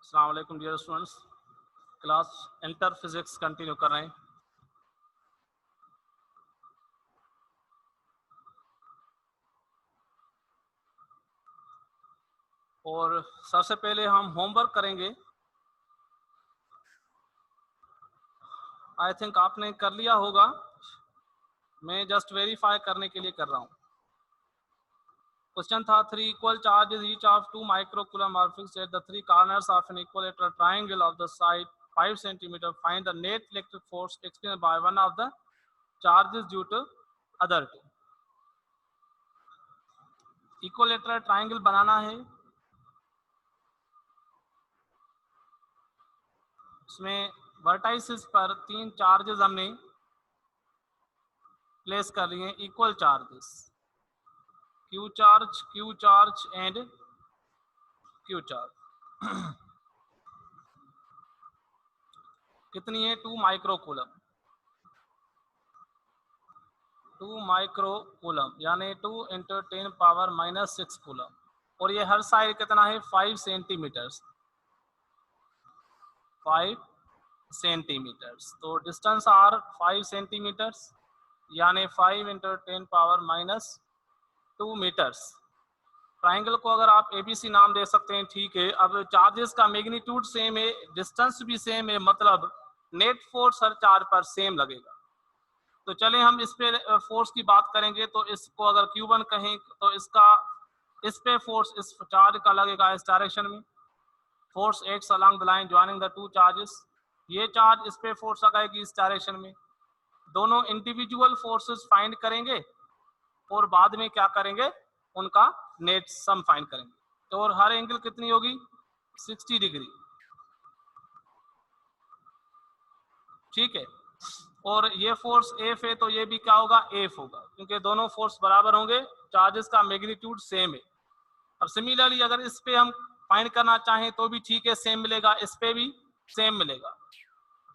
अस्सलाम वालेकुम dear students, class inter physics continue कर रहे हैं। और सबसे पहले हम होमवर्क करेंगे। आई थिंक आपने कर लिया होगा, मैं जस्ट वेरीफाई करने के लिए कर रहा हूँ। क्वेश्चन था 3 equal charges each of 2 microcoulomb are fixed at the 3 corners of an equilateral triangle of the side 5 cm. Find the net electric force experienced by one of the charges due to other two. Equilateral triangle बनाना है, इसमें vertices पर 3 charges हमने place कर लिए, equal charges Q charge and Q charge. कितनी है? 2 microcoulomb, 2 microcoulomb यानी 2 × 10⁻⁻6 कूलम। और ये हर साइड कितना है? 5 सेंटीमीटर्स, 5 सेंटीमीटर्स। तो डिस्टेंस आर 5 सेंटीमीटर्स यानी 5 × 10⁻⁻2 मीटर्स। ट्राइंगल को अगर आप एबीसी नाम दे सकते हैं, ठीक है। अब चार्जेस का मैग्नीट्यूड सेम है, डिस्टेंस भी सेम है, मतलब नेट फोर्स हर चार्ज पर सेम लगेगा। तो चलें हम इस पे फोर्स की बात करेंगे। तो इसको अगर Q1 कहें तो इसका इस पे फोर्स इस चार्ज का लगेगा इस डायरेक्शन में। Force acts along the line joining the two charges. ये चार्ज इस पे फोर्स लगाएगी इस डायरेक्शन में। दोनों इंडिविजुअल फोर्सेस फाइंड करेंगे और बाद में क्या करेंगे? उनका नेट सम फाइंड करेंगे। तो और हर एंगल कितनी होगी? 60 डिग्री, ठीक है। और ये फोर्स एफ है तो ये भी क्या होगा? एफ होगा, क्योंकि दोनों फोर्स बराबर होंगे, चार्जेस का मैग्नीट्यूड सेम है। अब सिमिलरली अगर इस पे हम फाइंड करना चाहें तो भी ठीक है, सेम मिलेगा, इस पे भी सेम मिलेगा।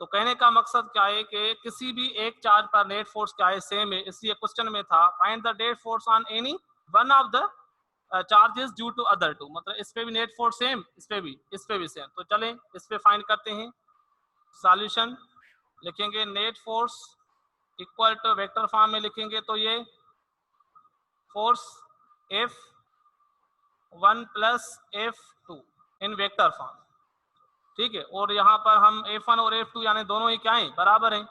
तो कहने का मकसद क्या है कि किसी भी एक चार्ज पर नेट फोर्स क्या है? सेम है। इसलिए क्वेश्चन में था find the net force on any one of the charges due to other two, मतलब इस पे भी नेट फोर्स सेम, इस पे भी सेम। तो चलें इस पे फाइंड करते हैं। सॉल्यूशन लिखेंगे net force equal to vector form में लिखेंगे तो ये फोर्स F1 + F2 इन वेक्टर फॉर्म, ठीक है। और यहाँ पर हम F1 और F2 यानी दोनों ही क्या हैं? बराबर हैं।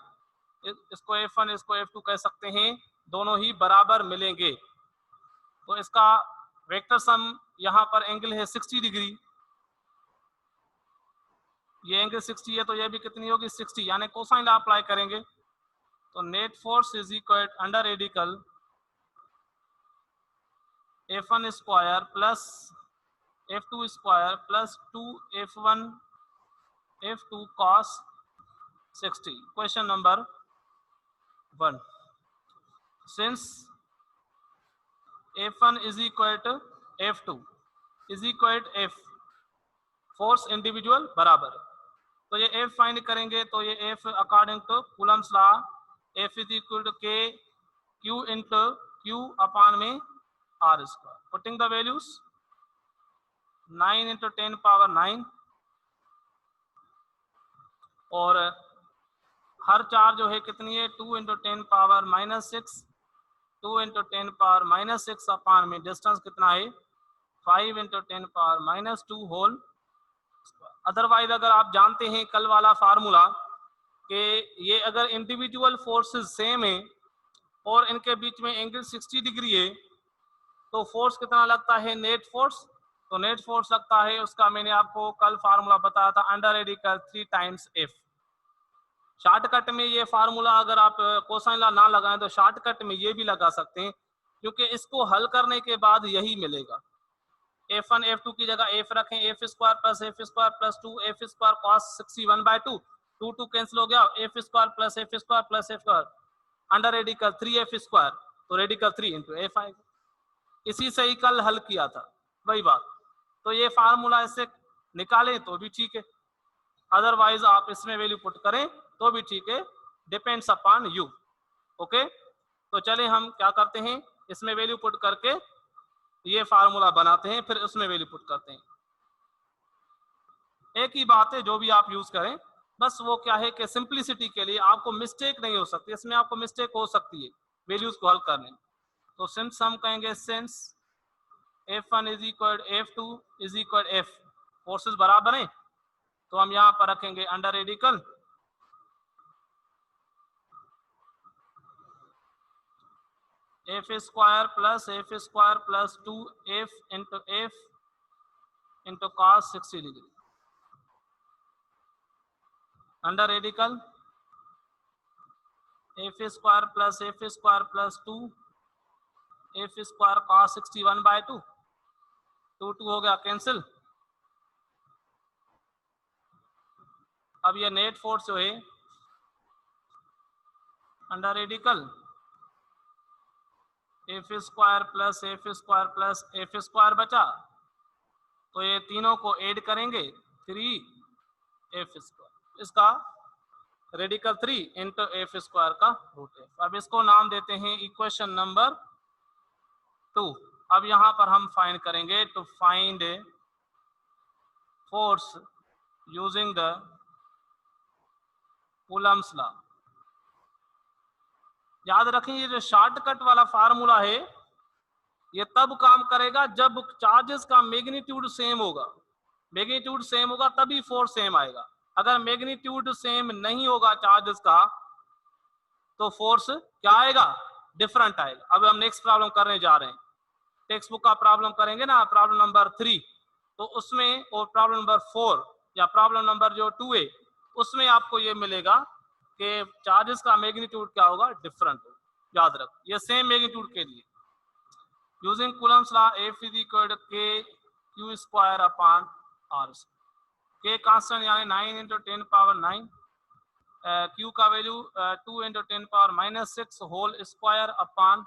इसको F1 इसको F2 कह सकते हैं, दोनों ही बराबर मिलेंगे। तो इसका वेक्टर सम यहाँ पर एंगल है 60 डिग्री, ये एंगल 60 है तो ये भी कितनी होगी? 60, यानी कोसाइन अप्लाई करेंगे तो net force is equal under radical F1 square plus F2 square plus 2F1 F2 cos 60। Question number 1, since F1 is equal to F2 is equal to F, force individual बराबर, तो ये F find करेंगे तो ये F according to Coulomb's law F is equal to K Q into Q upon में R square. Putting the values 9 × 10⁻9 और हर charge जो है कितनी है? 2 × 10⁻⁻6, 2 × 10⁻⁻6 अपॉन में डिस्टेंस कितना है? 5 × 10⁻⁻2 होल। अदरवाइज अगर आप जानते हैं कल वाला फार्मूला कि ये अगर इंडिविजुअल फोर्सेस सेम है और इनके बीच में एंगल 60 डिग्री है तो फोर्स कितना लगता है? Net force. तो नेट फोर्स लगता है, उसका मैंने आपको कल फार्मूला बताया था, under radical 3 times F। Shortcut में ये फार्मूला अगर आप कोसाइन लॉ ना लगाएं तो शॉर्टकट में ये भी लगा सकते हैं, क्योंकि इसको हल करने के बाद यही मिलेगा। F1 F2 की जगह F रखें, F square plus F square plus 2F square cos 60 1/2, 2 cancel हो गया, F square plus F square plus F square under radical 3F square, तो रेडिकल 3 × F आएगा। इसी से ही कल हल किया था, वही बात। तो ये फार्मूला इससे निकालें तो भी ठीक है, अदरवाइज आप इसमें वैल्यू पुट करें तो भी ठीक है, डिपेंड्स अपॉन यू। ओके, तो चले हम क्या करते हैं, इसमें वैल्यू पुट करके ये फार्मूला बनाते हैं, फिर उसमें वैल्यू पुट करते हैं। एक ही बात है जो भी आप यूज करें, बस वो क्या है कि सिंप्लिसिटी के लिए आपको मिस्टेक नहीं हो सकती, इसमें आपको मिस्टेक हो सकती है वैल्यूज को हल करने में। तो सिंस हम कहेंगे since F1 is equal F2 is equal F, forces बराबर हैं, तो हम यहां पर रखेंगे under radical F square plus 2F into cos 60 degree under radical F square plus 2F square cos 60 1/2, 2 हो गया कैंसिल। अब ये नेट फोर्स जो है under radical F square plus F square बचा, तो ये तीनों को ऐड करेंगे 3F स्क्वायर, इसका रेडिकल 3 इंटू F स्क्वायर का रूट F। अब इसको नाम देते हैं इक्वेशन नंबर 2। अब यहां पर हम फाइंड करेंगे to find force using the Coulomb's law. याद रखें ये जो शॉर्टकट वाला फार्मूला है ये तब काम करेगा जब चार्जेस का मैग्नीट्यूड सेम होगा, मैग्नीट्यूड सेम होगा तभी फोर्स सेम आएगा। अगर मैग्नीट्यूड सेम नहीं होगा चार्जेस का तो फोर्स क्या आएगा, डिफरेंट आएगा। अब हम नेक्स्ट प्रॉब्लम करने जा रहे हैं, टेक्स्ट बुक का प्रॉब्लम करेंगे ना, प्रॉब्लम नंबर 3, तो उसमें और प्रॉब्लम नंबर 4 या प्रॉब्लम नंबर जो 2 है उसमें आपको ये मिलेगा कि चार्जेस का मैग्नीट्यूड क्या होगा, डिफरेंट होगा। याद रख ये सेम मैग्नीट्यूड के लिए using Coulomb's law F is equal to K Q square upon R। K constant यानी 9 इंटू 10 पावर 9, Q का value 2 into 10 power -6 whole square upon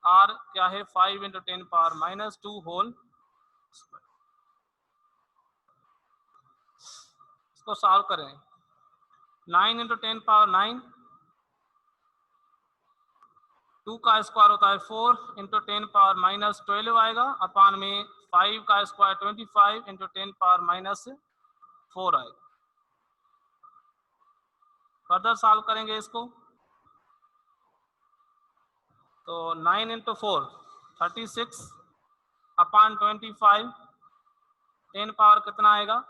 R क्या है 5 इंटू 10 पावर -2 होल स्क्वायर। इसको सॉल्व करें, 9 into 10 power 9, 2 का square होता है 4 into 10 power -12 आएगा, अपान में 5 का स्क्वायर 25 इंटू 10 पावर -4 आएगा। फर्दर सॉल्व करेंगे इसको, तो 9 इंटू 4 36 अपान 25, 10 पावर कितना आएगा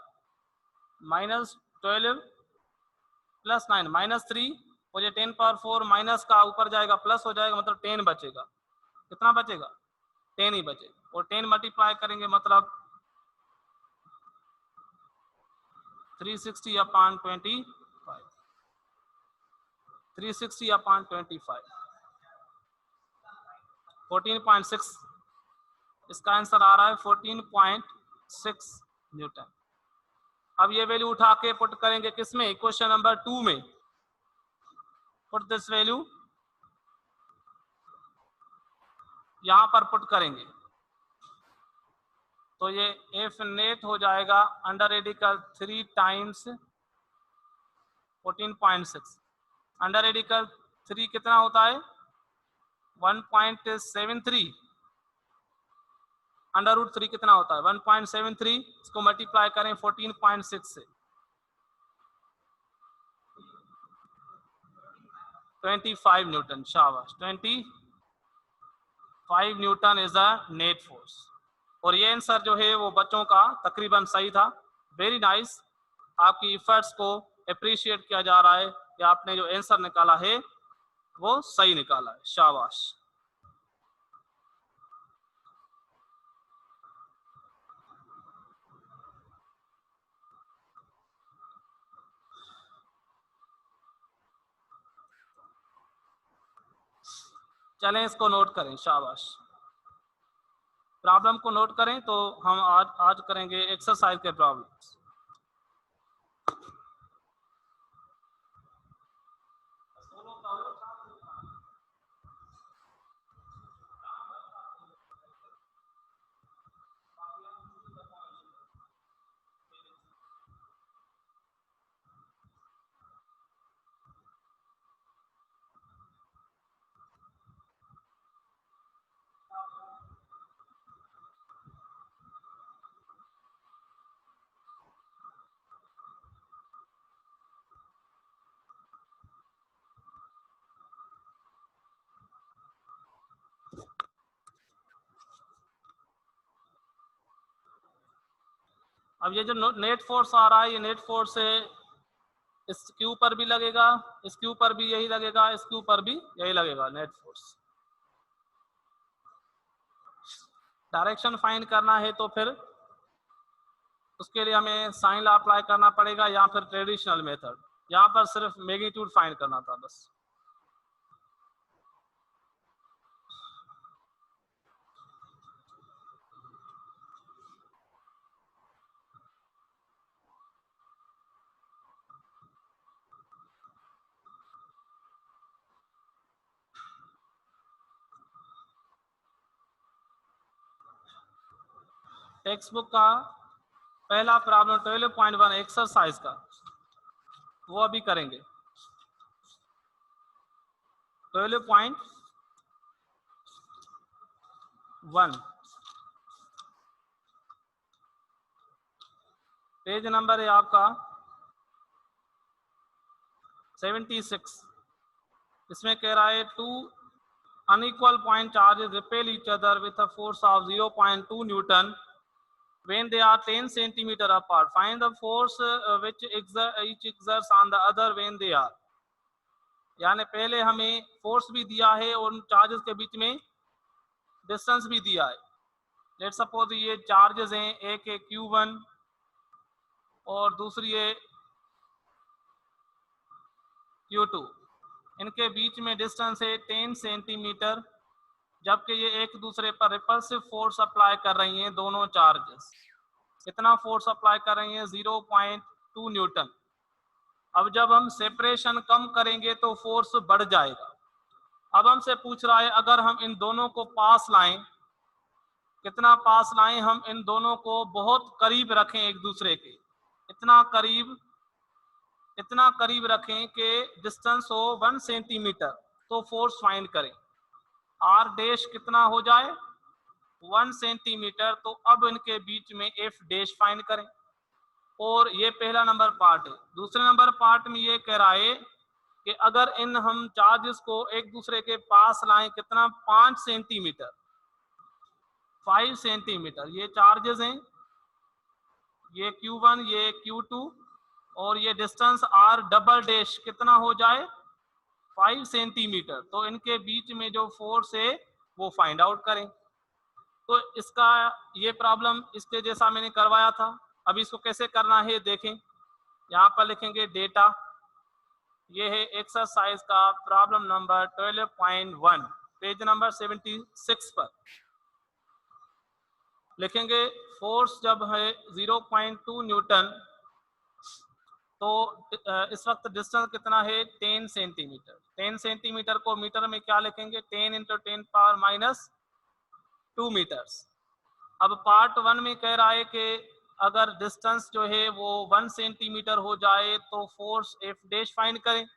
-12 प्लस 9 -3, और ये 10 पावर 4 माइनस का ऊपर जाएगा प्लस हो जाएगा, मतलब 10 बचेगा। कितना बचेगा, 10 ही बचेगा, और 10 मल्टीप्लाई करेंगे मतलब 360 अपॉन 25, 360 अपॉन 25 14.6, इसका आंसर आ रहा है 14.6 न्यूटन। अब ये वैल्यू उठा के पुट करेंगे किसमें, क्वेश्चन नंबर 2 में। पुट दिस वैल्यू यहां पर पुट करेंगे, तो ये F नेट हो जाएगा under radical 3 times 14.6, under radical 3 कितना होता है 1.73, अंडर रूट 3 कितना होता है 1.73, इसको मल्टीप्लाई करें 14.6 से, 25 न्यूटन। शाबाश, 25 Newton is the net force. और ये आंसर जो है वो बच्चों का तकरीबन सही था। वेरी नाइस, आपकी इफर्ट्स को अप्रिशिएट किया जा रहा है कि आपने जो आंसर निकाला है वो सही निकाला है, शाबाश। चलें इसको नोट करें, शाबाश। प्रॉब्लम को नोट करें, तो हम आज करेंगे एक्सरसाइज के प्रॉब्लम्स। अब ये जो नेट फोर्स आ रहा है, ये नेट फोर्स है, इस क्यू पर भी लगेगा, इस क्यू पर भी यही लगेगा, इस क्यू पर भी यही लगेगा नेट फोर्स। डायरेक्शन फाइंड करना है तो फिर उसके लिए हमें साइन लॉ अप्लाई करना पड़ेगा या फिर ट्रेडिशनल मेथड। यहाँ पर सिर्फ मैग्नीट्यूड फाइंड करना था बस। टेक्स्ट बुक का पहला प्रॉब्लम 12.1 एक्सरसाइज का, वो अभी करेंगे। 12.1 पेज नंबर है आपका 76। इसमें कह रहा है to unequal point charges repel each other with a force of 0.2 Newton when they are 10 centimeter apart. Find the force which each exerts on the other when they are. यानी पहले हमें force भी दिया है और उन चार्जेस के बीच में डिस्टेंस भी दिया है। लेट्स सपोज ये चार्जेस हैं, एक है Q1 और दूसरी है Q2। इनके बीच में डिस्टेंस है 10 सेंटीमीटर, जबकि ये एक दूसरे पर रिपल्सिव फोर्स अप्लाई कर रही हैं दोनों चार्जेस। कितना फोर्स अप्लाई कर रही हैं? 0.2 न्यूटन। अब जब हम सेपरेशन कम करेंगे तो फोर्स बढ़ जाएगा। अब हमसे पूछ रहा है अगर हम इन दोनों को पास लाएं, कितना पास लाएं? हम इन दोनों को बहुत करीब रखें एक दूसरे के, इतना करीब रखें कि डिस्टेंस हो 1 सेंटीमीटर, तो फोर्स फाइंड करें। आर डैश कितना हो जाए? 1 सेंटीमीटर। तो अब इनके बीच में एफ डैश फाइंड करें। और ये पहला नंबर पार्ट है। दूसरे नंबर पार्ट में ये कह रहा है कि अगर इन हम चार्जेस को एक दूसरे के पास लाएं, कितना? 5 सेंटीमीटर, 5 सेंटीमीटर। ये चार्जेस हैं, ये Q1, ये Q2 और ये डिस्टेंस R डबल डैश कितना हो जाए? 5 सेंटीमीटर। तो इनके बीच में जो फोर्स है वो फाइंड आउट करें। तो इसका ये प्रॉब्लम इसके जैसा मैंने करवाया था। अब इसको कैसे करना है देखें। यहाँ पर लिखेंगे डेटा, ये है एक्सरसाइज का प्रॉब्लम नंबर 12.1 पेज नंबर 76 पर लिखेंगे फोर्स जब है 0.2 न्यूटन, तो इस वक्त डिस्टेंस कितना है? 10 सेंटीमीटर। 10 सेंटीमीटर को मीटर में क्या लिखेंगे? 10 × 10⁻² मीटर्स। अब पार्ट 1 में कह रहा है कि अगर डिस्टेंस जो है वो 1 सेंटीमीटर हो जाए तो फोर्स एफ डैश फाइंड करें।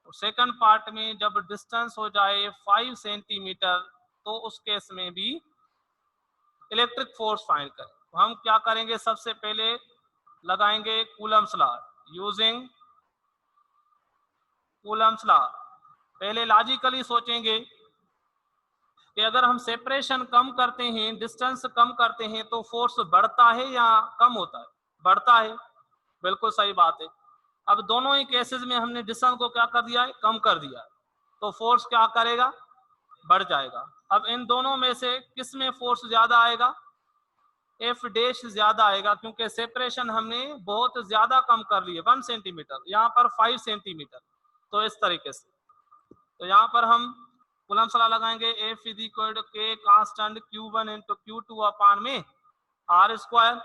और सेकंड पार्ट में जब डिस्टेंस हो जाए 5 सेंटीमीटर तो उस केस में भी इलेक्ट्रिक फोर्स फाइंड करें। तो हम क्या करेंगे? सबसे पहले लगाएंगे Coulomb's law. Using Coulomb's law पहले लॉजिकली सोचेंगे कि अगर हम सेपरेशन कम करते हैं, डिस्टेंस कम करते हैं, तो फोर्स बढ़ता है या कम होता है? बढ़ता है। बिल्कुल सही बात है। अब दोनों ही केसेस में हमने डिस्टेंस को क्या कर दिया है? कम कर दिया है। तो फोर्स क्या करेगा? बढ़ जाएगा। अब इन दोनों में से किस में फोर्स ज्यादा आएगा? एफ डैश ज्यादा आएगा, क्योंकि सेपरेशन हमने बहुत ज्यादा कम कर लिए, 1 सेंटीमीटर, यहाँ पर 5 सेंटीमीटर। तो इस तरीके से तो यहाँ पर हम कूलम्स लॉ लगाएंगे। F is equal to K constant Q1 × Q2 upon में R स्क्वायर।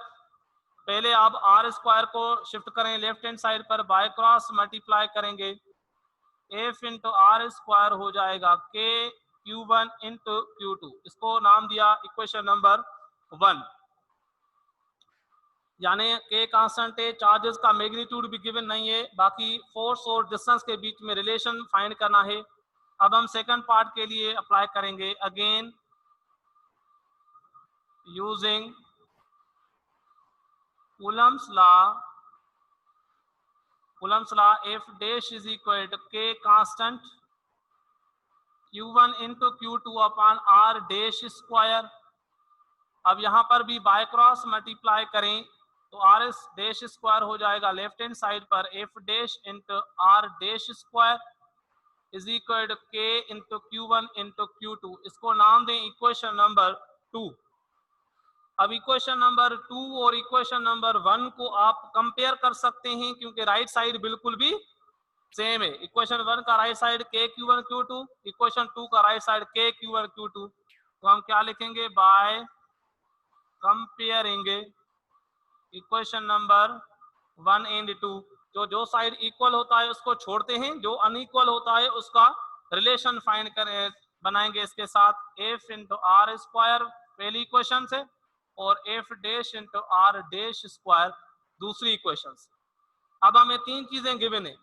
पहले आप R स्क्वायर को शिफ्ट करें लेफ्ट हैंड साइड पर, बाय क्रॉस मल्टीप्लाई करेंगे। F × R स्क्वायर हो जाएगा के Q1 × Q2। इसको नाम दिया इक्वेशन नंबर 1। यानी के कांस्टेंट है, चार्जेस का मैग्नीट्यूड भी गिवन नहीं है, बाकी फोर्स और डिस्टेंस के बीच में रिलेशन फाइंड करना है। अब हम सेकंड पार्ट के लिए अप्लाई करेंगे। Again using Coulomb's law F dash is equal to K constant Q1 × Q2 upon R dash square. अब यहाँ पर भी बाय क्रॉस मल्टीप्लाई करें। तो आर एस डैश स्क्वायर हो जाएगा लेफ्ट हैंड साइड पर F dash into R dash square is equal to K into Q one into Q two. इसको नाम दें इक्वेशन नंबर 2। अब इक्वेशन नंबर 2 और इक्वेशन नंबर 1 को आप कंपेयर कर सकते हैं क्योंकि राइट साइड बिल्कुल भी सेम है। इक्वेशन 1 का right side K Q one Q two, equation 2 का right side K Q one Q two. तो हम क्या लिखेंगे, by comparing equation number 1 and 2, जो साइड इक्वल होता है उसको छोड़ते हैं, जो अनइक्वल होता है उसका रिलेशन फाइंड करें बनाएंगे इसके साथ एफ इंटू आर स्क्वायर पहली इक्वेशन से और F dash into R dash square दूसरी इक्वेशन से। अब हमें तीन चीजें गिवन है,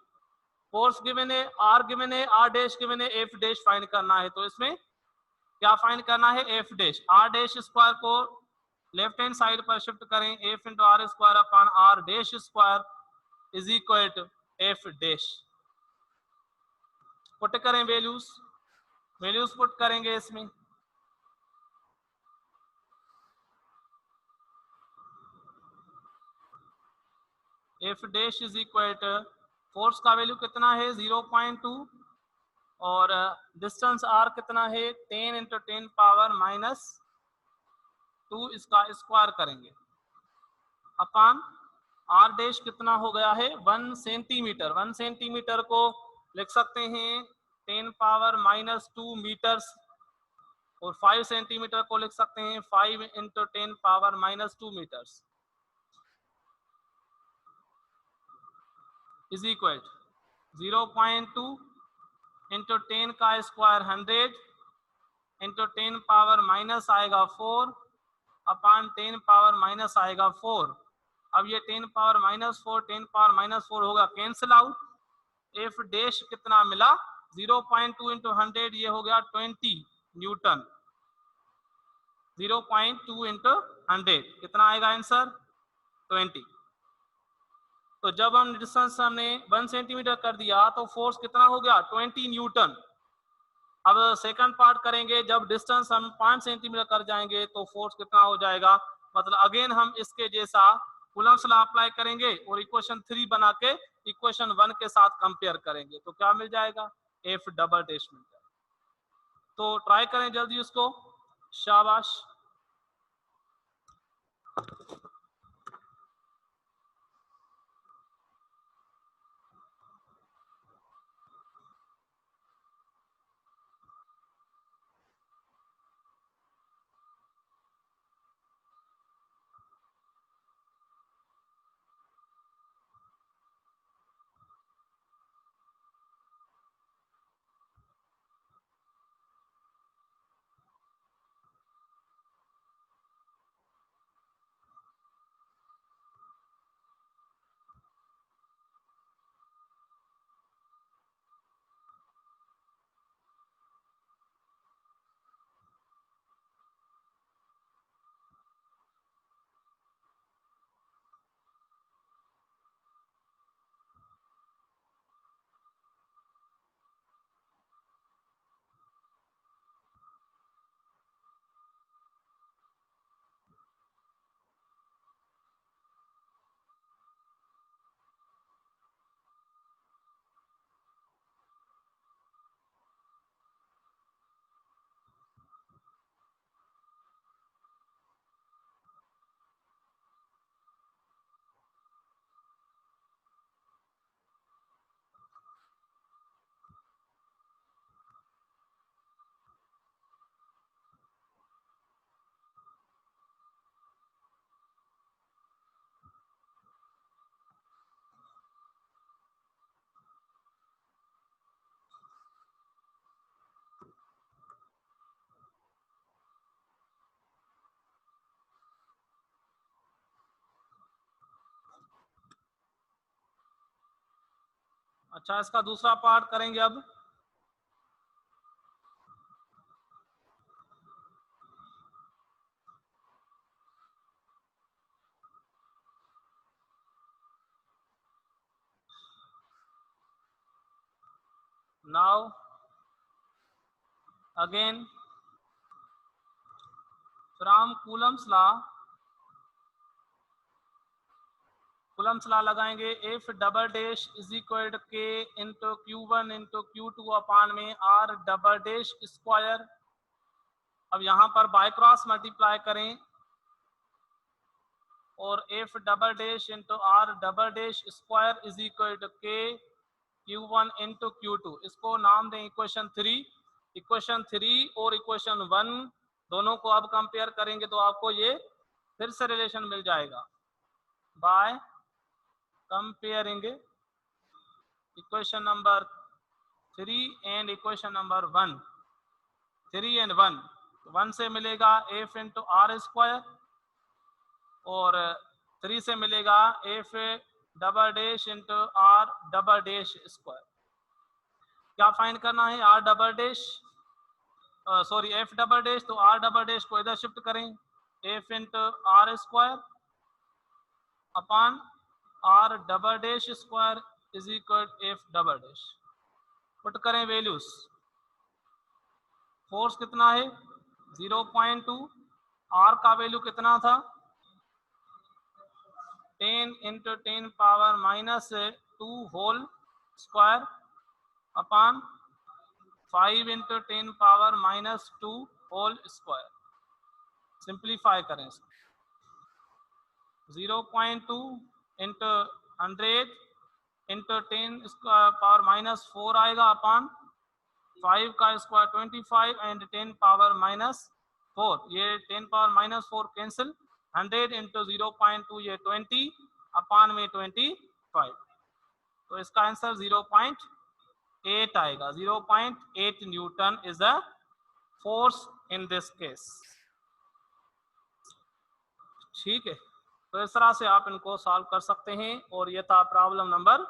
फोर्स गिवन है, आर गिवन है, आर डैश गिवन है, एफ डैश फाइंड करना है। तो इसमें क्या फाइंड करना है, F dash. R dash square को लेफ्ट हैंड साइड पर शिफ्ट करें, F into R square upon R dash square is equal to F dash. Put करें वैल्यूज पुट करेंगे इसमें। F dash is equal to force का value कितना है 0.2 और डिस्टेंस आर कितना है 10 इंटू 10 पावर माइनस 2, इसका स्क्वायर करेंगे अपॉन आर डैश कितना हो गया है 1 सेंटीमीटर। 1 सेंटीमीटर को लिख सकते हैं 10 पावर माइनस 2 मीटर्स और 5 सेंटीमीटर को लिख सकते हैं 5 into 10 power minus 2 meters is equal 0.2 into 10 का स्क्वायर 100 इंटू 10 पावर माइनस आएगा 4 अपॉन 10 पावर माइनस आएगा 4। अब ये 10 पावर माइनस 4 10 पावर माइनस 4 होगा कैंसिल आउट। एफ डैश कितना मिला 0.2 इंटू 100, ये हो गया 20 न्यूटन। 0.2 इंटू 100 कितना आएगा आंसर 20। तो जब हम डिस्टेंस हमने 1 सेंटीमीटर कर दिया तो फोर्स कितना हो गया 20 न्यूटन। अब सेकंड पार्ट करेंगे, जब डिस्टेंस हम 5 सेंटीमीटर कर जाएंगे तो फोर्स कितना हो जाएगा, मतलब अगेन हम इसके जैसा कूलम्स लॉ अप्लाई करेंगे और इक्वेशन 3 बना के इक्वेशन 1 के साथ कंपेयर करेंगे तो क्या मिल जाएगा, एफ डबल डैश मिल जाएगा। तो ट्राई करें जल्दी उसको, शाबाश। अच्छा, इसका दूसरा पार्ट करेंगे अब। Now again from Coulomb's law Coulomb's law लगाएंगे, if double dash is equal to K into Q1 into Q2 upon में R डबल डैश स्क्वायर। अब यहाँ पर बाय क्रॉस मल्टीप्लाई करें और F double dash into R double dash square is equal to K Q1 into Q2, इसको नाम दें equation 3। Equation 3 और इक्वेशन 1 दोनों को अब कंपेयर करेंगे तो आपको ये फिर से रिलेशन मिल जाएगा bye comparing equation number 3 and equation number 1। 3 and 1, 1 से मिलेगा एफ इंटू आर स्क्वायर और 3 से मिलेगा F double dash into R double dash square. क्या फाइंड करना है? R double dash, sorry F double dash, तो आर डबल डैश को इधर शिफ्ट करें, F into R square upon R double dash square is equal F double dash. Put करें values, force कितना है 0.2, आर का वैल्यू कितना था 10 into 10 power minus 2 whole square upon 5 into 10 power minus 2 whole square. Simplify करें, 0.2 into 100 into 10 power minus 4 आएगा upon 5 का square 25 and 10 power minus 4, ये 10 पावर माइनस 4 कैंसिल, 100 इंटू 0.2 ये 20 अपॉन में 25, तो इसका आंसर 0.8 आएगा। 0.8 Newton is the force in this case. ठीक है, तो इस तरह से आप इनको सॉल्व कर सकते हैं और ये था प्रॉब्लम नंबर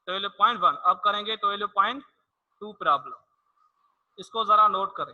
12.1। अब करेंगे 12.2 प्रॉब्लम, इसको जरा नोट करें।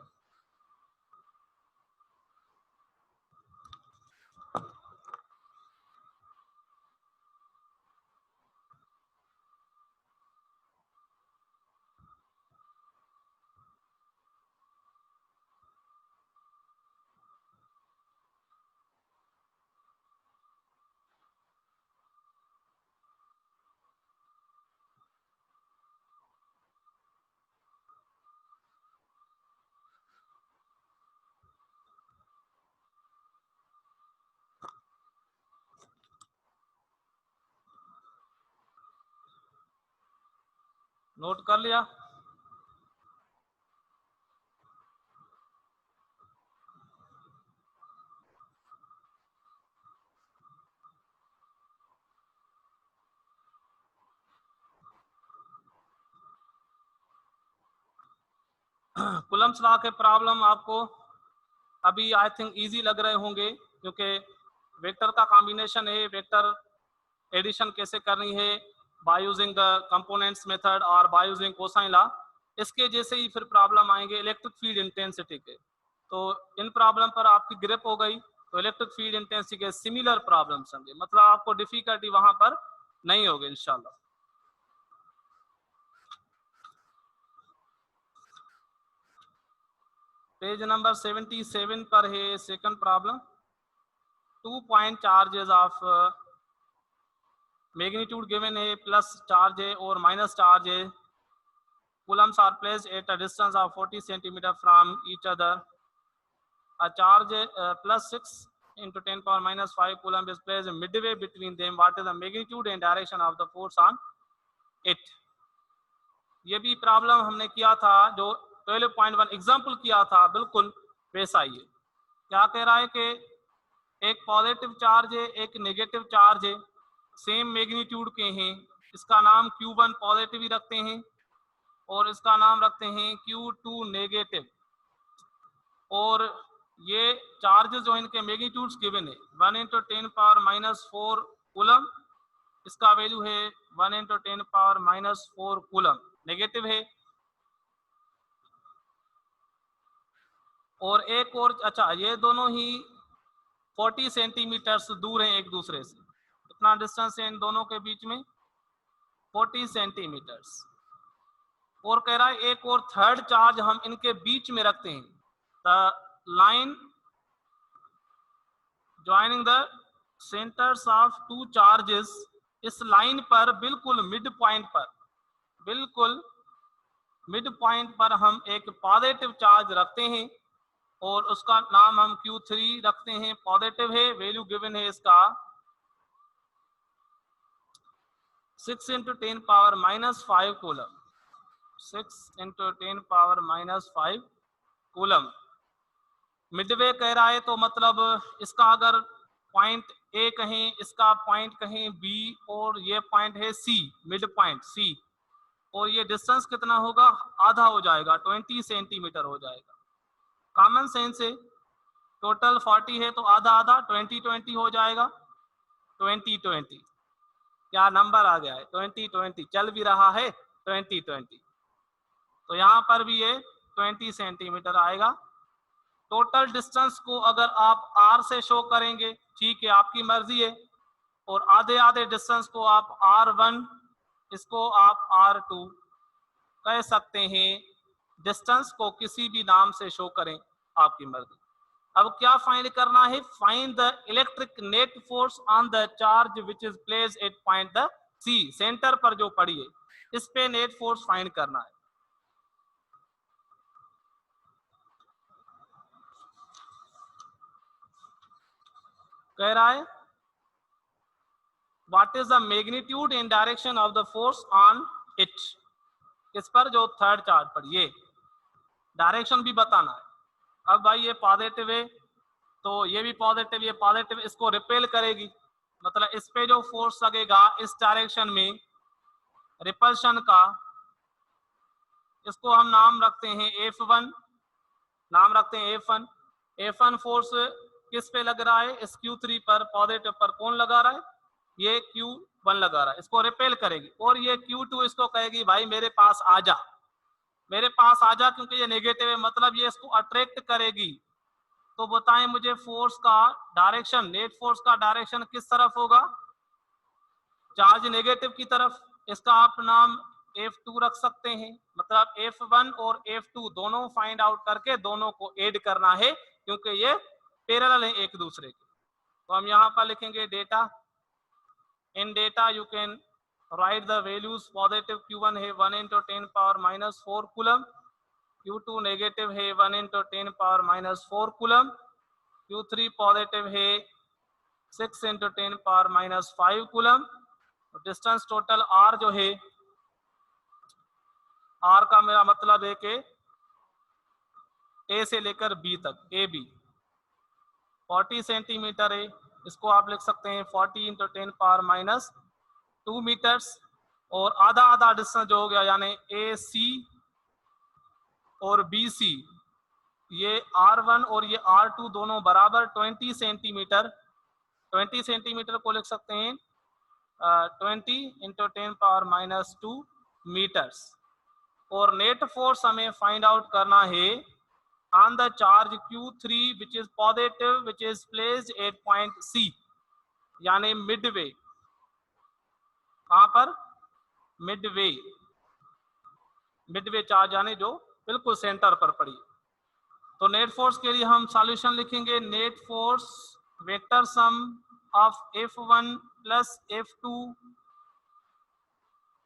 नोट कर लिया? कुलम्स लॉ के प्रॉब्लम आपको अभी आई थिंक इजी लग रहे होंगे, क्योंकि वेक्टर का कॉम्बिनेशन है, वेक्टर एडिशन कैसे करनी है by using the components method और बाय यूजिंग कोसाइन लॉ। इसके जैसे ही फिर प्रॉब्लम आएंगे इलेक्ट्रिक फील्ड इंटेंसिटी के, तो इन प्रॉब्लम पर आपकी ग्रिप हो गई तो इलेक्ट्रिक फील्ड इंटेंसिटी के सिमिलर प्रॉब्लम होंगे, मतलब आपको डिफिकल्टी वहां पर नहीं होगी इंशाल्लाह। पेज नंबर 77 पर है second problem. 2 point charges of magnitude given है, प्लस चार्ज है और माइनस चार्ज है। coulombs are placed at a distance of 40 centimeter from each other. A charge plus 6 into 10 power minus 5 coulomb is placed midway between them. What is the magnitude and direction of the force on it? ये भी problem हमने किया था जो 12.1 example किया था, बिल्कुल वैसा ही है। क्या कह रहा है कि एक पॉजिटिव चार्ज है, एक नेगेटिव चार्ज है, सेम मैग्नीट्यूड के हैं, इसका नाम Q1 पॉजिटिव ही रखते हैं और इसका नाम रखते हैं Q2 नेगेटिव। और ये चार्जेस जो इनके मैग्नीट्यूड्स गिवन है 1 इंटू 10 पावर माइनस 4 कूलम, इसका वैल्यू है 1 into 10 power minus 4 coulomb, negative है। और एक और, अच्छा ये दोनों ही 40 सेंटीमीटर दूर हैं एक दूसरे से, कितना डिस्टेंस है इन दोनों के बीच में 40 सेंटीमीटर। और कह रहा है एक और थर्ड चार्ज हम इनके बीच में रखते हैं, the line joining the centres of two charges इस लाइन पर बिल्कुल मिड पॉइंट पर हम एक पॉजिटिव चार्ज रखते हैं और उसका नाम हम Q3 रखते हैं, पॉजिटिव है, वैल्यू गिवन है इसका 6 × 10⁻⁻5 कूलम, 6 × 10⁻⁻5 कूलम। मिडवे कह रहा है तो मतलब इसका अगर पॉइंट ए कहें, इसका पॉइंट कहें बी और ये पॉइंट है सी, मिड पॉइंट सी, और ये डिस्टेंस कितना होगा, आधा हो जाएगा, 20 सेंटीमीटर हो जाएगा। कॉमन सेंस से टोटल 40 है तो आधा आधा 20 हो जाएगा, 20 क्या नंबर आ गया है, 20 चल भी रहा है 20, तो यहाँ पर भी ये 20 सेंटीमीटर आएगा। टोटल डिस्टेंस को अगर आप r से शो करेंगे, ठीक है, आपकी मर्जी है, और आधे आधे डिस्टेंस को आप r1, इसको आप r2 कह सकते हैं। डिस्टेंस को किसी भी नाम से शो करें, आपकी मर्जी। अब क्या फाइंड करना है, find the electric net force on the charge which is placed at point the C, centre पर जो पड़ी है इस पे नेट फोर्स फाइंड करना है। कह रहा है what is the magnitude in direction of the force on it, इस पर जो थर्ड चार्ज पर, ये डायरेक्शन भी बताना है। अब भाई ये पॉजिटिव है तो ये भी पॉजिटिव, ये पॉजिटिव, इसको रिपेल करेगी, मतलब इस पे जो फोर्स लगेगा इस डायरेक्शन में रिपल्शन का, इसको हम नाम रखते हैं F1, नाम रखते हैं F1। F1 फोर्स किस पे लग रहा है, इस Q3 पर, पॉजिटिव पर कौन लगा रहा है, ये Q1 लगा रहा है, इसको रिपेल करेगी। और ये Q2 इसको कहेगी भाई मेरे पास आ जा, मेरे पास आ जा, क्योंकि ये नेगेटिव है, मतलब ये इसको अट्रैक्ट करेगी। तो बताएं मुझे फोर्स का डायरेक्शन, नेट फोर्स का डायरेक्शन किस तरफ होगा, चार्ज नेगेटिव की तरफ। इसका आप नाम F2 रख सकते हैं, मतलब F1 और F2 दोनों फाइंड आउट करके दोनों को ऐड करना है, क्योंकि ये पैरेलल है एक दूसरे के। तो हम यहाँ पर लिखेंगे data, in data you can write the values. Positive Q1 है 1 × 10⁻⁻4 कूलम, Q2 नेगेटिव है 1 × 10⁻⁻4 कूलम, Q3 पॉजिटिव है 6 × 10⁻⁻5 कूलम। डिस्टेंस टोटल R जो है, R का मेरा मतलब है कि A से लेकर B तक, AB 40 सेंटीमीटर है, इसको आप लिख सकते हैं 40 × 10⁻⁻2 मीटर्स। और आधा आधा डिस्टेंस जो हो गया, यानी AC और BC, ये R1 और ये R2 दोनों बराबर 20 सेंटीमीटर, 20 सेंटीमीटर को लिख सकते हैं 20 × 10⁻⁻2 मीटर्स। और नेट फोर्स हमें फाइंड आउट करना है on the charge Q3 which is positive, which is placed at point C, यानी मिडवे। कहां पर, मिडवे, मिडवे चार्ज यानी जो बिल्कुल सेंटर पर पड़ी। तो नेट फोर्स के लिए हम सॉल्यूशन लिखेंगे, net force vector sum of F1 plus F2,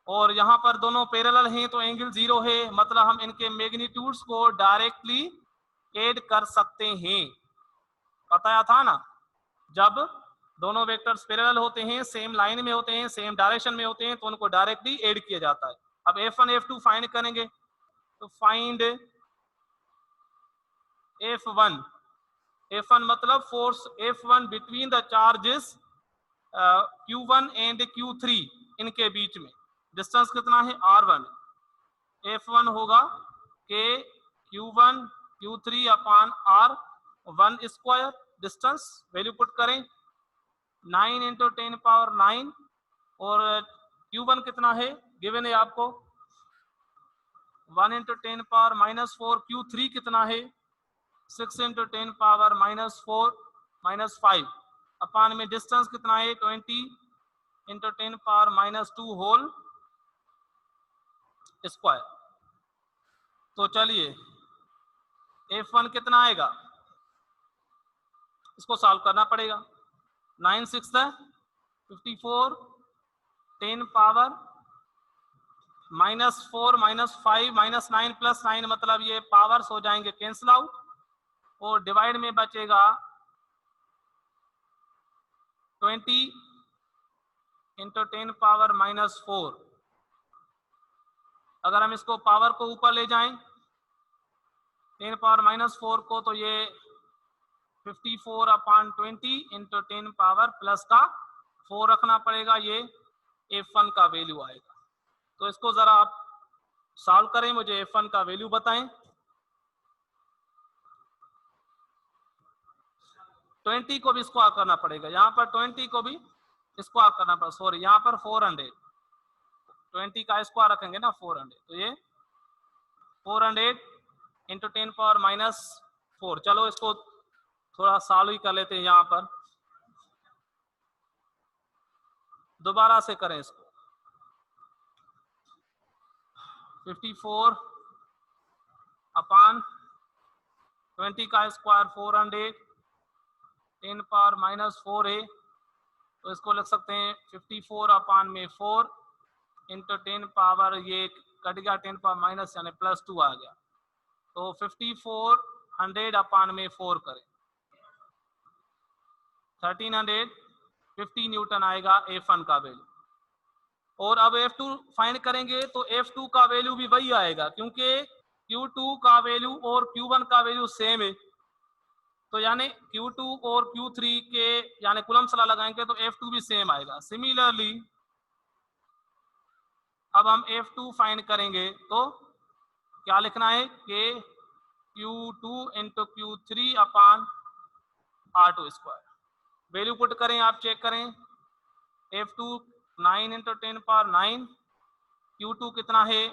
और यहाँ पर दोनों पैरेलल हैं तो एंगल 0 है, मतलब हम इनके मैग्नीट्यूड्स को डायरेक्टली ऐड कर सकते हैं। बताया था ना, जब दोनों वेक्टर्स पैरेलल होते हैं, सेम लाइन में होते हैं, सेम डायरेक्शन में होते हैं, तो उनको डायरेक्टली ऐड किया जाता है। अब F1 F2 फाइंड करेंगे, तो फाइंड F1, F1 मतलब force F1 between the charges Q1 and Q3, इनके बीच में डिस्टेंस कितना है, R1। F1 होगा के Q1 Q3 upon R1 square, distance value put करें 9 × 10⁻9, और Q1 कितना है गिवन है आपको 1 × 10⁻⁻4, Q3 कितना है 6 × 10⁻⁻4-5, अपॉन में डिस्टेंस कितना है 20 × 10⁻⁻2 होल स्क्वायर। तो चलिए F1 कितना आएगा, इसको सॉल्व करना पड़ेगा। 9 × 6 = 54, 10 पावर -4 -5 -9 +9, मतलब ये पावर्स हो जाएंगे कैंसिल आउट, और डिवाइड में बचेगा 20 × 10 पावर -4। अगर हम इसको पावर को ऊपर ले जाएं 10 पावर -4 को, तो ये 54/20 × 10 पावर +4 रखना पड़ेगा, ये F1 का वैल्यू आएगा। तो इसको जरा आप सॉल्व करें, मुझे F1 का वैल्यू बताएं। 20 को भी स्क्वायर करना पड़ेगा, यहाँ पर 20 को भी स्क्वायर करना पड़ेगा, सॉरी यहाँ पर 400, 20 का स्क्वायर रखेंगे ना 400, तो ये 400 × 10 पावर -4। चलो इसको थोड़ा सॉल्व ही कर लेते हैं, यहाँ पर दोबारा से करें इसको। 54/20 का स्क्वायर 400, 10 पावर -4 है, तो इसको लिख सकते हैं 54/4 × 10 पावर, ये कट गया 10 पावर माइनस यानी +2 आ गया, तो 5400/4 करें 1350 न्यूटन आएगा F1 का वैल्यू। और अब F2 फाइंड करेंगे तो F2 का वैल्यू भी वही आएगा, क्योंकि Q2 का वैल्यू और Q1 का वैल्यू सेम है, तो यानी Q2 और Q3 के यानी कूलम सला लगाएंगे तो F2 भी सेम आएगा। सिमिलरली अब हम F2 फाइंड करेंगे तो क्या लिखना है कि Q2 × Q3/R2²। वैल्यू पुट करें, आप चेक करें। F2 9 × 10 पावर 9, Q2 कितना है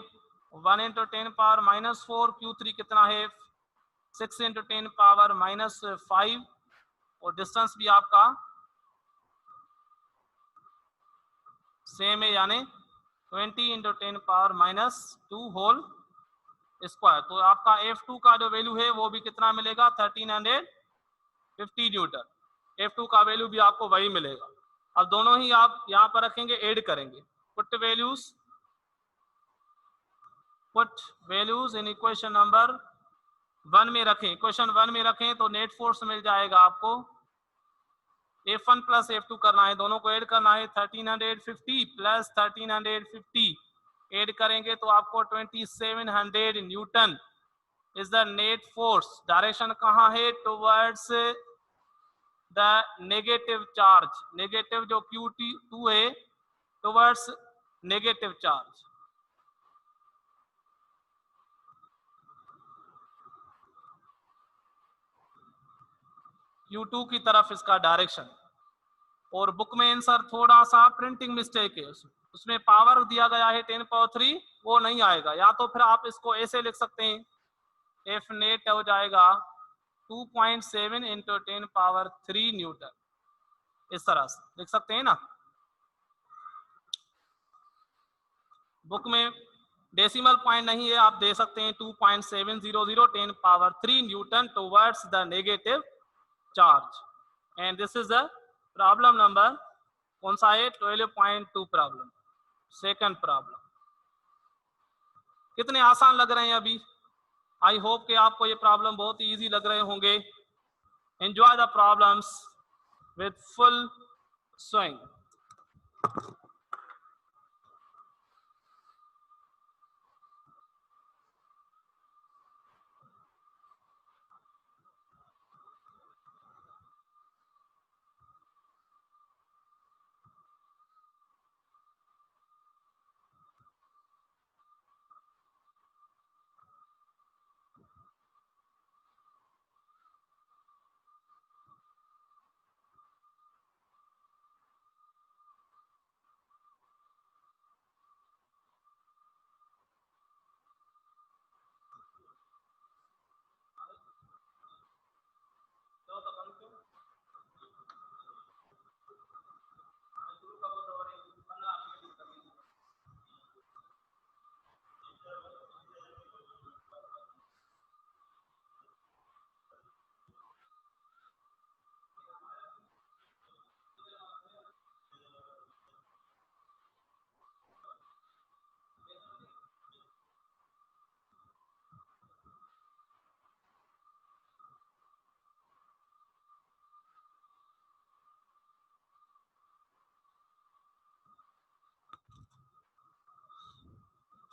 1 × 10 पावर -4, Q3 कितना है 6 × 10 पावर -5, और डिस्टेंस भी आपका सेम है, यानी 20 × 10 पावर -2 होल स्क्वायर। तो आपका F2 का जो वैल्यू है वो भी कितना मिलेगा 1350 न्यूटन। F2 का वैल्यू भी आपको वही मिलेगा। अब दोनों ही आप यहाँ पर रखेंगे, ऐड करेंगे, put values in equation number 1 में रखें। इक्वेशन 1 में रखें तो नेट फोर्स मिल जाएगा आपको, F1 + F2 करना है, दोनों को ऐड करना है। 1350 + 1350 ऐड करेंगे तो आपको 2700 Newton is the net force. Direction कहाँ है, towards the negative charge, negative जो Q2 है टुवर्ड्स नेगेटिव चार्ज। Q2 की तरफ इसका डायरेक्शन। और बुक में आंसर थोड़ा सा प्रिंटिंग मिस्टेक है, उसमें पावर दिया गया है 10 पावर 3, वो नहीं आएगा। या तो फिर आप इसको ऐसे लिख सकते हैं, F नेट हो जाएगा 2.7 × 10 पावर 3 न्यूटन, इस तरह से लिख सकते हैं ना। बुक में डेसिमल पॉइंट नहीं है, आप दे सकते हैं 2.700 10 power 3 Newton towards the negative charge. And this is the problem number कौन सा है 12.2 प्रॉब्लम, सेकंड प्रॉब्लम। कितने आसान लग रहे हैं अभी। आई होप कि आपको ये प्रॉब्लम बहुत ही इजी लग रहे होंगे। Enjoy the problems with full swing.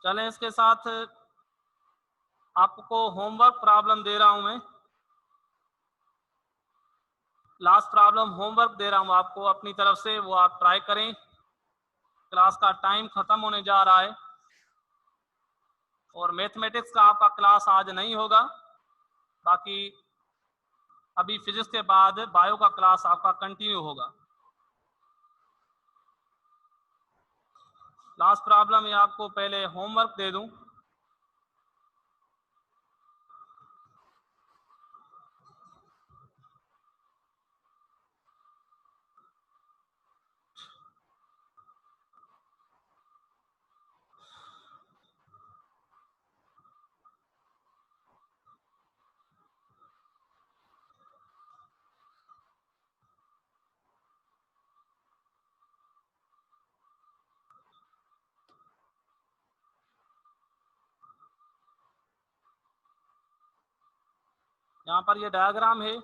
चलें, इसके साथ आपको होमवर्क प्रॉब्लम दे रहा हूं मैं, लास्ट प्रॉब्लम होमवर्क दे रहा हूं आपको अपनी तरफ से, वो आप ट्राई करें। क्लास का टाइम खत्म होने जा रहा है और मैथमेटिक्स का आपका क्लास आज नहीं होगा, बाकी अभी फिजिक्स के बाद बायो का क्लास आपका कंटिन्यू होगा। लास्ट प्रॉब्लम ये आपको पहले होमवर्क दे दूं। यहाँ पर ये डायग्राम है,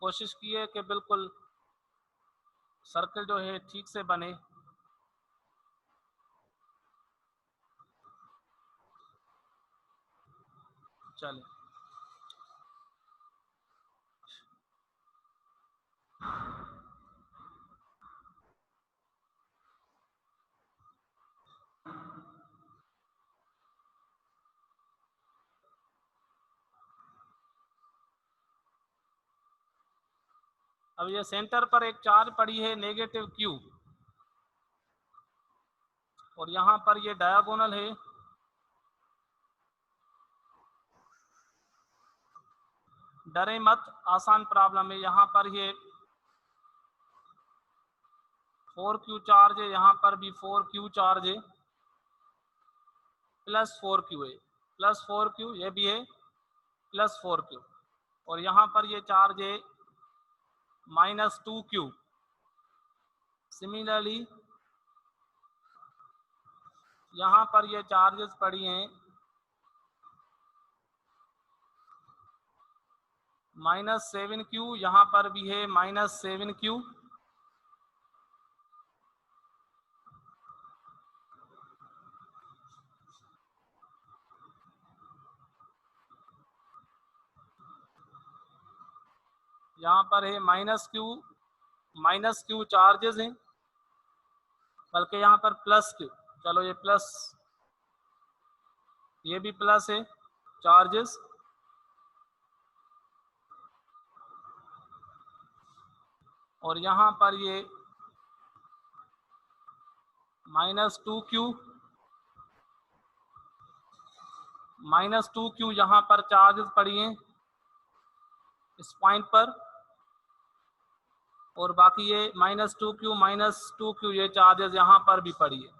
कोशिश कीजिए कि बिल्कुल सर्कल जो है ठीक से बने। चलिए, अब ये सेंटर पर एक चार्ज पड़ी है नेगेटिव क्यू, और यहाँ पर ये डायगोनल है, डरे मत, आसान प्रॉब्लम है। यहाँ पर ये 4Q चार्ज है, यहाँ पर भी 4Q चार्ज है, प्लस 4Q है, प्लस 4Q ये भी है, प्लस 4Q, और यहाँ पर ये चार्ज है -2Q। सिमिलरली यहाँ पर ये चार्जेस पड़ी हैं -7Q, यहाँ पर भी है -7Q, यहाँ पर है -Q चार्जेस हैं, बल्कि यहाँ पर +Q, चलो ये प्लस, ये भी प्लस है चार्जेस, और यहाँ पर ये -2Q यहाँ पर चार्जेस पड़ी हैं इस पॉइंट पर, और बाकी ये -2Q ये चार्जेस यहाँ पर भी पड़ी है।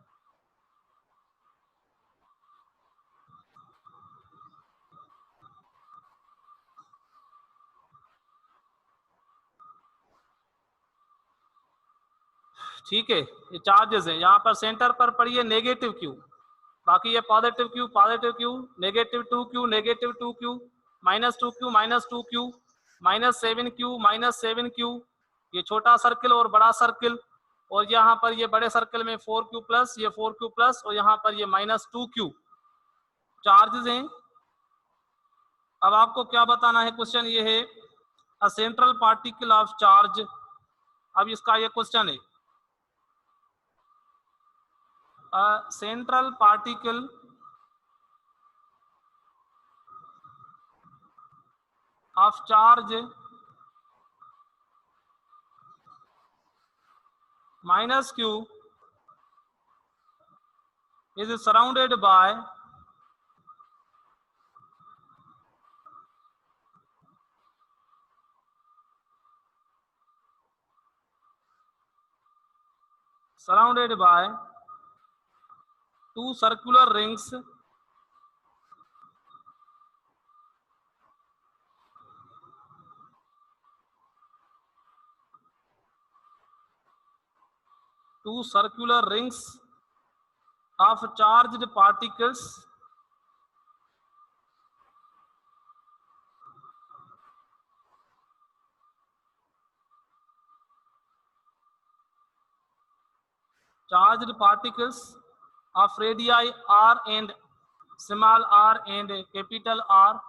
ठीक है, ये चार्जेस है, यहाँ पर सेंटर पर पड़ी है -Q, बाकी ये positive Q, -2Q, -2Q, -2Q, -7Q, ये छोटा सर्किल और बड़ा सर्किल, और यहाँ पर ये बड़े सर्किल में 4Q प्लस, ये 4Q प्लस, और यहाँ पर ये -2Q चार्जेस हैं। अब आपको क्या बताना है, क्वेश्चन ये है, a central particle of charge, अब इसका ये क्वेश्चन है, a central particle of charge -Q is surrounded by two circular rings of charged particles of radii r and small r and capital R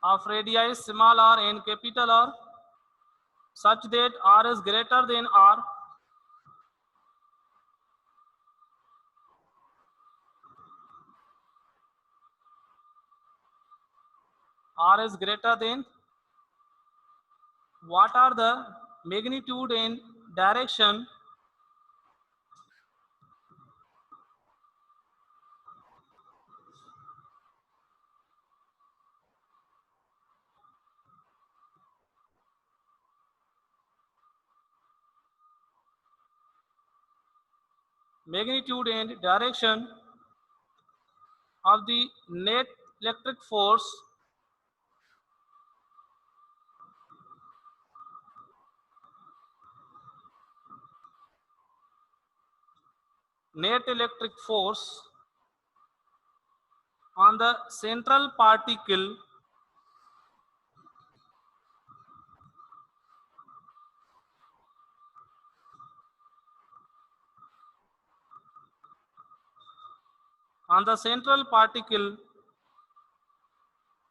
of radii small r and capital R such that r is greater than r is greater than, what are the magnitude and direction of the net electric force on the central particle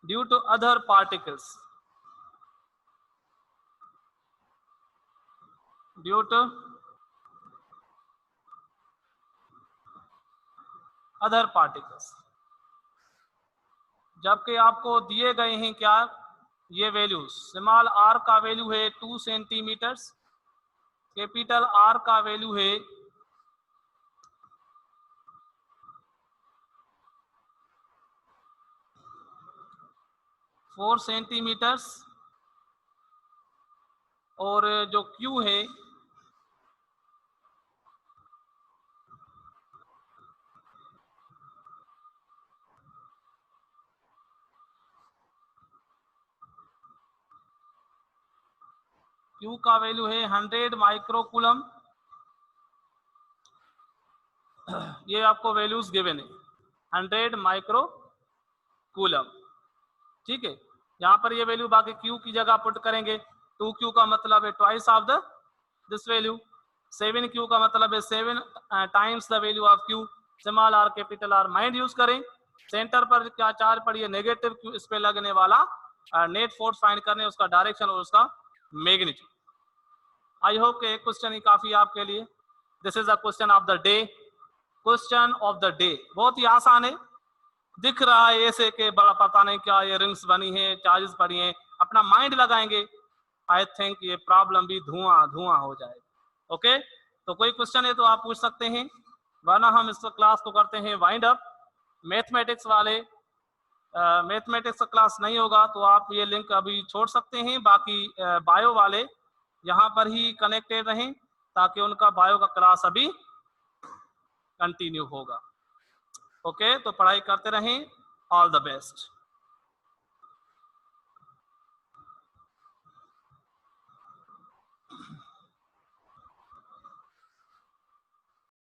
due to other particles जबकि आपको दिए गए हैं क्या ये values, small r का value है 2 centimetres, capital R का वैल्यू है 4 सेंटीमीटर्स और जो Q है Q का वैल्यू है 100 माइक्रोकूलम। ये आपको वैल्यूज गिवन है 100 माइक्रोकूलम, ठीक है। यहाँ पर ये वैल्यू बाकी Q की जगह पुट करेंगे, 2Q का मतलब है twice of the this value, 7Q का मतलब है 7 times the value of Q, small r capital R। Mind use करें, सेंटर पर क्या चार्ज पड़ी है नेगेटिव Q, इस पे लगने वाला नेट फोर्स फाइंड करने, उसका डायरेक्शन और उसका मैग्नीट्यूड। आई होप के क्वेश्चन ही काफी आपके लिए। This is a question of the day, बहुत ही आसान है, दिख रहा है ऐसे के बड़ा पता नहीं क्या ये रिंग्स बनी है, चार्जेस पड़ी हैं, अपना माइंड लगाएंगे, आई थिंक ये प्रॉब्लम भी धुआं हो जाएगा। ओके, तो कोई क्वेश्चन है तो आप पूछ सकते हैं, वरना हम इस क्लास को करते हैं वाइंड अप। मैथमेटिक्स वाले मैथमेटिक्स का क्लास नहीं होगा तो आप ये लिंक अभी छोड़ सकते हैं, बाकी बायो वाले यहाँ पर ही कनेक्टेड रहें ताकि उनका बायो का क्लास अभी कंटिन्यू होगा। ओके, तो पढ़ाई करते रहें, ऑल द बेस्ट।